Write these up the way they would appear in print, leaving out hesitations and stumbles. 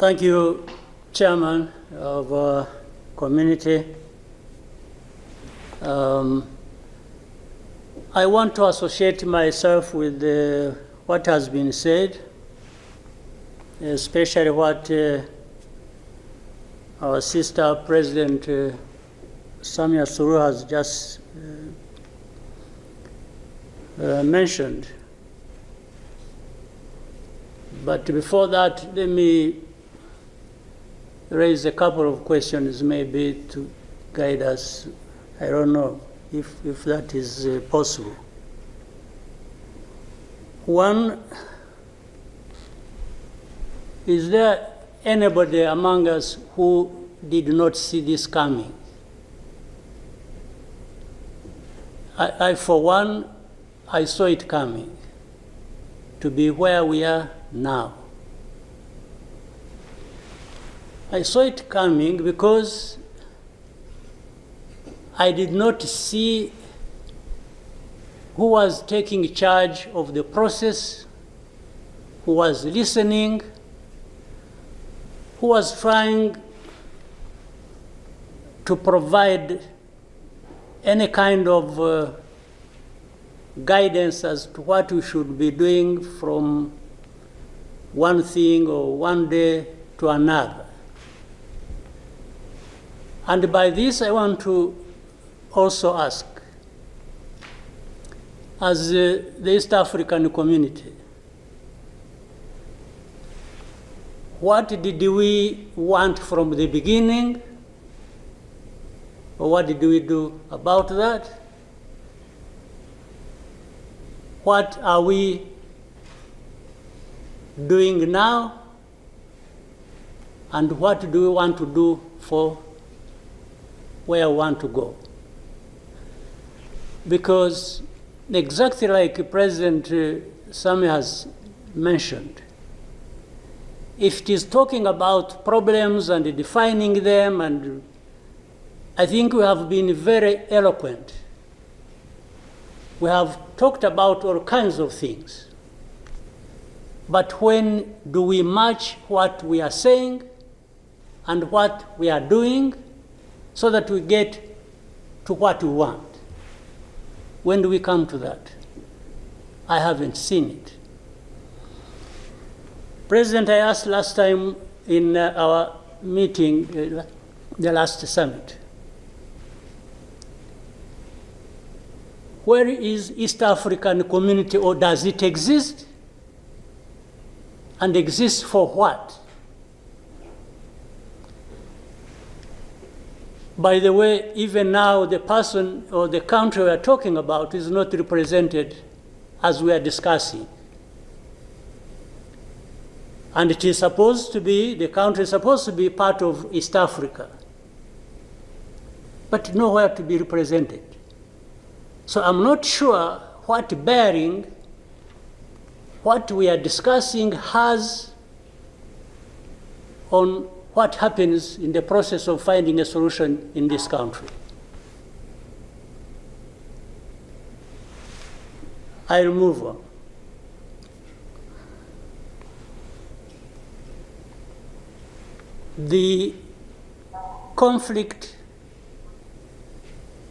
Thank you, Chairman of Community. I want to associate myself with what has been said, especially what our sister President Samia Suluhu has just mentioned. But before that, let me raise a couple of questions maybe to guide us. I don't know if that is possible. One, is there anybody among us who did not see this coming? I for one, I saw it coming to be where we are now. I saw it coming because I did not see who was taking charge of the process, who was listening, who was trying to provide any kind of guidance as to what we should be doing from one thing or one day to another. And by this, I want to also ask, as the East African community, what did we want from the beginning, or what did we do about that? What are we doing now? And what do we want to do for where we want to go? Because exactly like President Samia has mentioned, if it is talking about problems and defining them, and I think we have been very eloquent. We have talked about all kinds of things. But when do we match what we are saying and what we are doing so that we get to what we want? When do we come to that? I haven't seen it. President, I asked last time in our meeting, the last summit, where is East African community, or does it exist? And exist for what? By the way, even now the person or the country we are talking about is not represented as we are discussing. And it is supposed to be, the country is supposed to be part of East Africa, but nowhere to be represented. So I'm not sure what bearing what we are discussing has on what happens in the process of finding a solution in this country. I'll move on. The conflict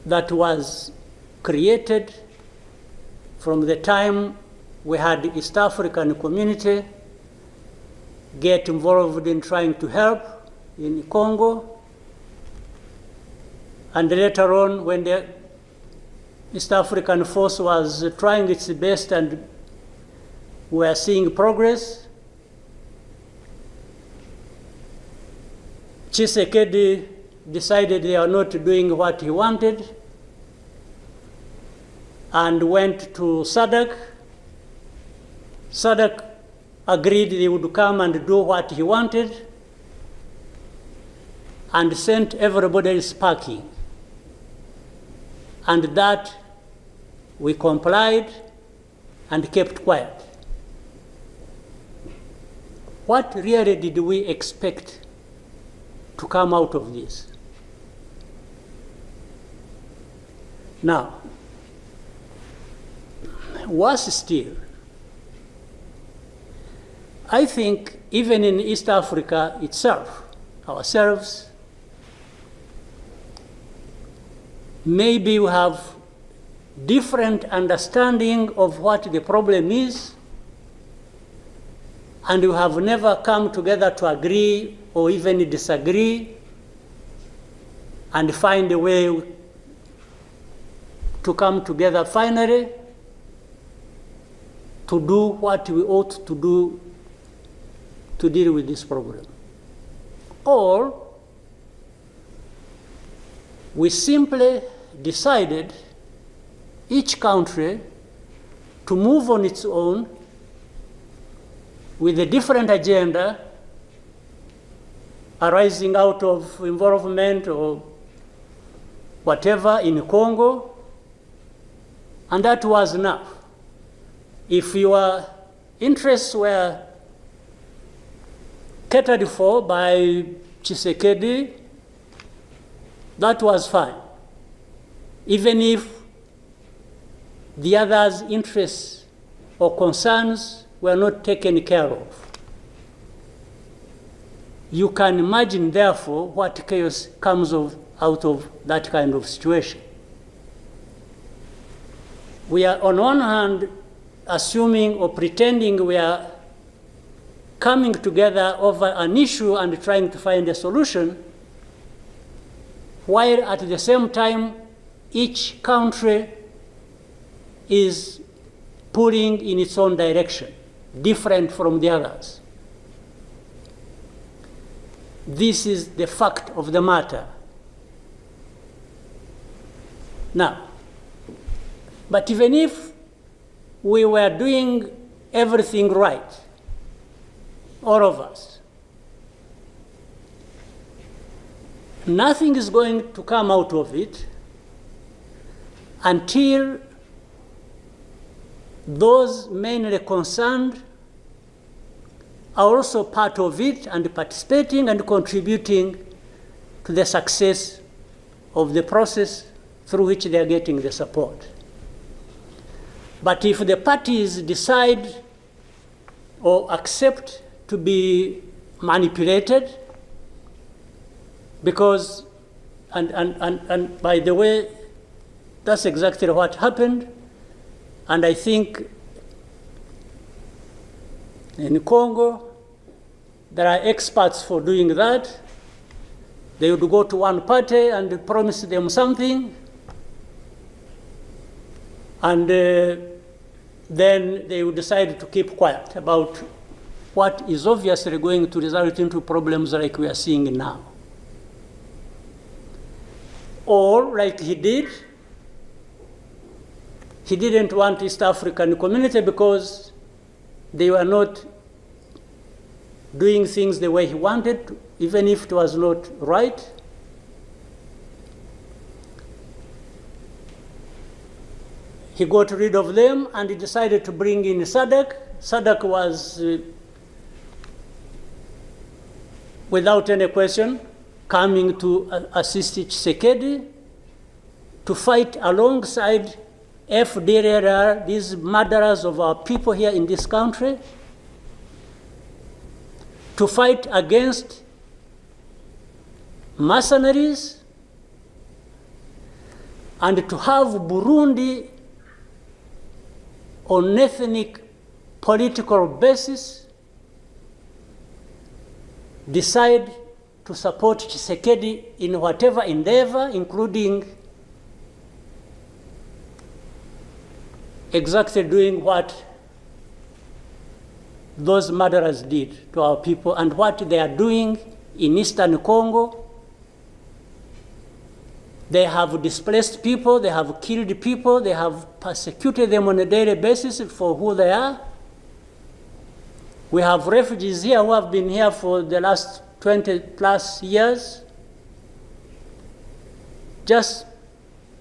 that was created from the time we had the East African community get involved in trying to help in Congo, and later on when the East African force was trying its best and we are seeing progress, Tshisekedi decided they are not doing what he wanted and went to SADC. SADC agreed they would come and do what he wanted and sent everybody packing. And that we complied and kept quiet. What really did we expect to come out of this? Now, worse still, I think even in East Africa itself, ourselves, maybe we have different understanding of what the problem is, and we have never come together to agree or even disagree and find a way to come together finally to do what we ought to do to deal with this problem. Or we simply decided, each country, to move on its own with a different agenda arising out of involvement or whatever in Congo, and that was enough. If your interests were catered for by Tshisekedi, that was fine, even if the others' interests or concerns were not taken care of. You can imagine, therefore, what chaos comes out of that kind of situation. We are, on one hand, assuming or pretending we are coming together over an issue and trying to find a solution, while at the same time, each country is pulling in its own direction, different from the others. This is the fact of the matter. Now, but even if we were doing everything right, all of us, nothing is going to come out of it until those mainly concerned are also part of it and participating and contributing to the success of the process through which they are getting the support. But if the parties decide or accept to be manipulated, because, and by the way, that's exactly what happened. And I think in Congo, there are experts for doing that. They would go to one party and promise them something, and then they would decide to keep quiet about what is obviously going to result into problems like we are seeing now. Or, like he did, he didn't want East African community because they were not doing things the way he wanted, even if it was not right. He got rid of them and he decided to bring in SADC. SADC was, without any question, coming to assist Tshisekedi to fight alongside FDLR, these murderers of our people here in this country, to fight against mercenaries, and to have Burundi on ethnic political basis decide to support Tshisekedi in whatever endeavor, including exactly doing what those murderers did to our people and what they are doing in Eastern Congo. They have displaced people, they have killed people, they have persecuted them on a daily basis for who they are. We have refugees here who have been here for the last 20 plus years, just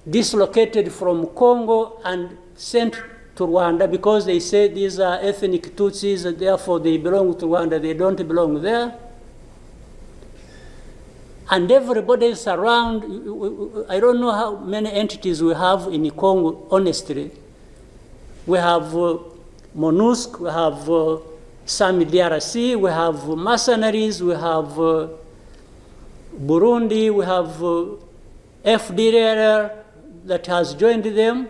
dislocated from Congo and sent to Rwanda because they say these are ethnic Tutsis and therefore they belong to Rwanda, they don't belong there. And everybody is around. I don't know how many entities we have in Congo, honestly. We have MONUSC, we have some DRC, we have mercenaries, we have Burundi, we have FDLR that has joined them,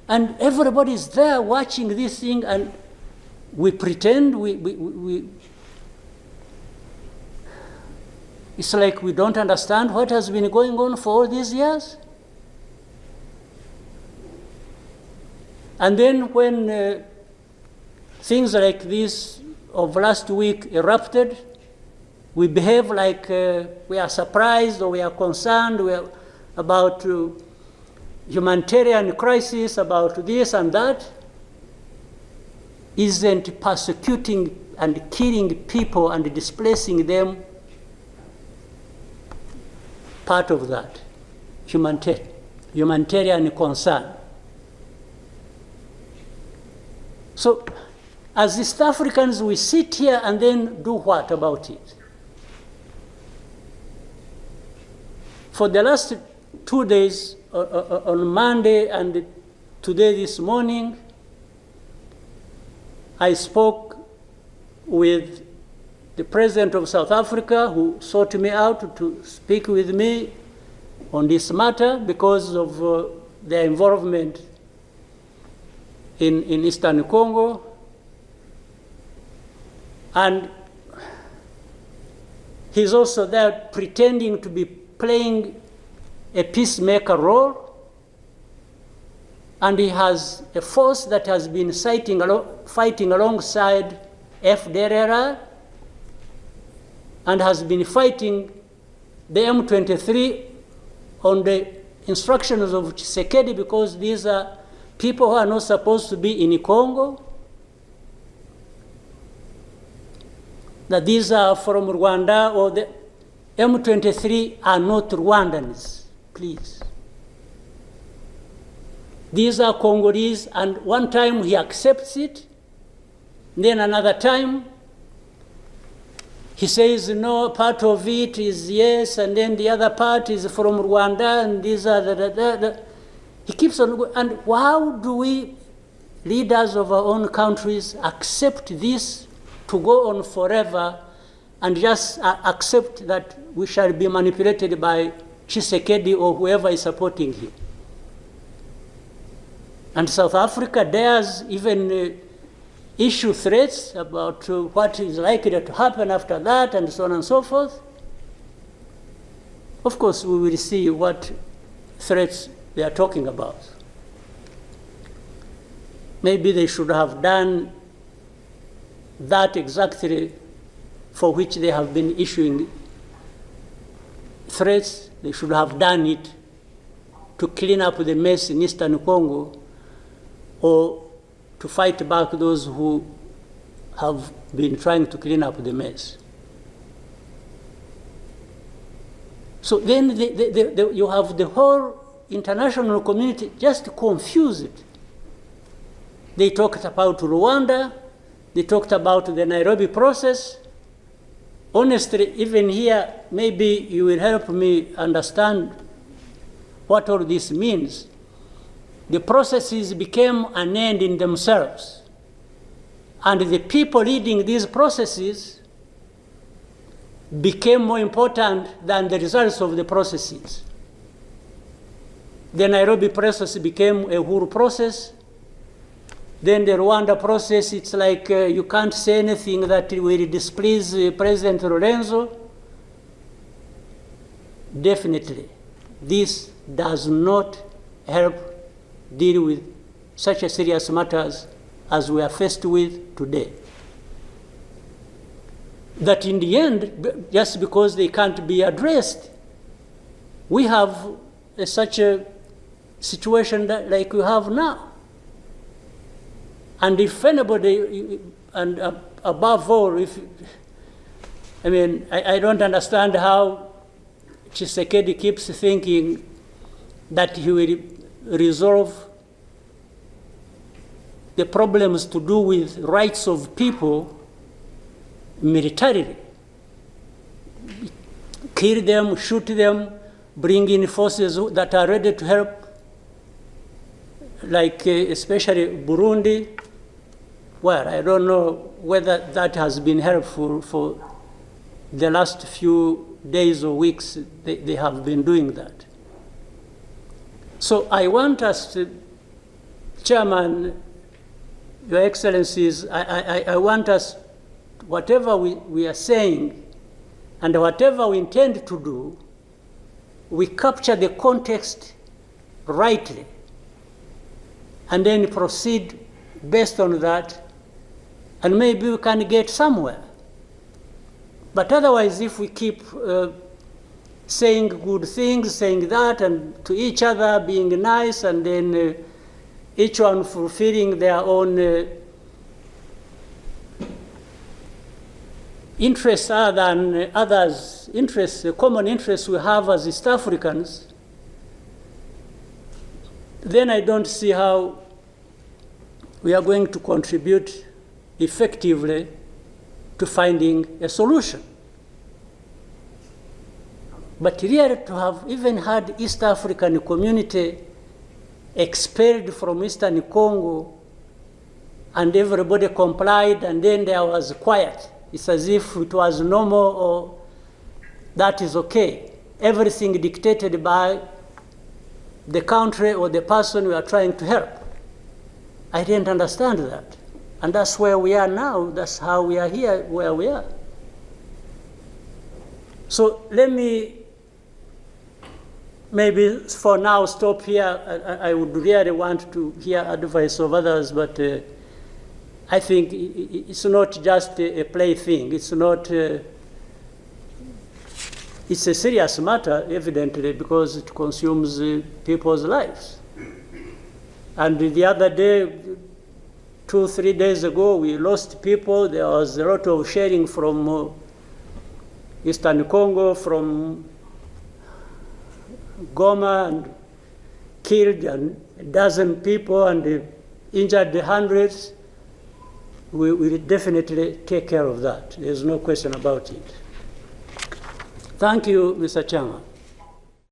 and everybody is there watching this thing, and we pretend it's like we don't understand what has been going on for all these years. And then when things like this of last week erupted, we behave like we are surprised or we are concerned about humanitarian crisis, about this and that. Isn't persecuting and killing people and displacing them part of that humanitarian concern? So as East Africans, we sit here and then do what about it? For the last 2 days, on Monday and today this morning, I spoke with the President of South Africa, who sought me out to speak with me on this matter because of their involvement in Eastern Congo. And he's also there pretending to be playing a peacemaker role. And he has a force that has been fighting alongside FDLR and has been fighting the M23 on the instructions of Tshisekedi, because these are people who are not supposed to be in Congo, that these are from Rwanda, or the M23 are not Rwandans, please. These are Congolese, and one time he accepts it, then another time he says no, part of it is yes, and then the other part is from Rwanda, and these are he keeps on going. And how do we, leaders of our own countries, accept this to go on forever and just accept that we shall be manipulated by Tshisekedi or whoever is supporting him? And South Africa dares even issue threats about what is likely to happen after that, and so on and so forth. Of course, we will see what threats they are talking about. Maybe they should have done that exactly for which they have been issuing threats. They should have done it to clean up the mess in Eastern Congo, or to fight back those who have been trying to clean up the mess. So then you have the whole international community just confused. They talked about Rwanda, they talked about the Nairobi process. Honestly, even here, maybe you will help me understand what all this means. The processes became an end in themselves. And the people leading these processes became more important than the results of the processes. The Nairobi process became a Uhuru process. Then the Rwanda process, it's like you can't say anything that will displease President Lorenzo. Definitely, this does not help deal with such a serious matters as we are faced with today. That in the end, just because they can't be addressed, we have such a situation like we have now. And if anybody, and above all, I don't understand how Tshisekedi keeps thinking that he will resolve the problems to do with rights of people militarily. Kill them, shoot them, bring in forces that are ready to help, like especially Burundi. well, I don't know whether that has been helpful for the last few days or weeks. They have been doing that. So I want us to, Chairman, Your Excellencies, I want us, whatever we are saying and whatever we intend to do, we capture the context rightly and then proceed based on that, and maybe we can get somewhere. But otherwise, if we keep saying good things, saying that, and to each other being nice, and then each one fulfilling their own interests other than others' interests, the common interests we have as East Africans, then I don't see how we are going to contribute effectively to finding a solution. But really, to have even had East African community expelled from Eastern Congo and everybody complied and then there was quiet, it's as if it was normal or that is okay. Everything dictated by the country or the person we are trying to help. I didn't understand that. And that's where we are now. That's how we are here, where we are. So let me maybe for now stop here. I would really want to hear advice of others, but I think it's not just a plaything. It's not, it's a serious matter, evidently, because it consumes people's lives. And the other day, 2-3 days ago, we lost people. There was a lot of sharing from Eastern Congo, from Goma, and killed a dozen people and injured hundreds. We will definitely take care of that. There's no question about it. Thank you, Mr. Chairman.